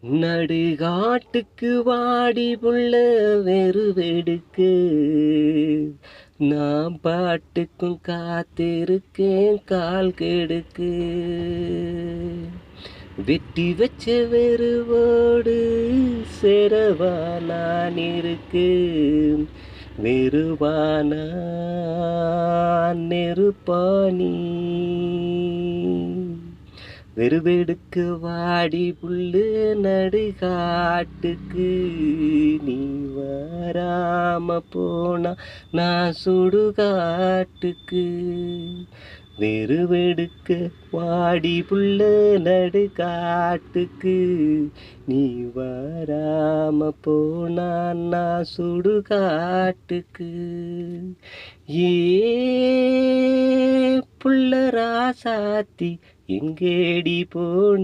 நடுகாட்டுக்கு வாடி புள்ள வெறுவெடுக்கு நான் பாட்டுக்கும் காத்திருக்கேன் கால் கெடுக்கு வெட்டி வச்ச வெறுவோடு சேரவா நான் இருக்கு வெறுவானா நெருப்பானி வெறுவெடுக்கு வாடி புல்லு நடுகாட்டுக்கு நீ வராம போனா நான் சுடுகாட்டுக்கு வெறுவெடுக்க வாடி புல்ல நடுகாட்டுக்கு நீ வராம போனா நான் சுடுகாட்டுக்கு ஏ புள்ள ராசாத்தி எங்கேடி போன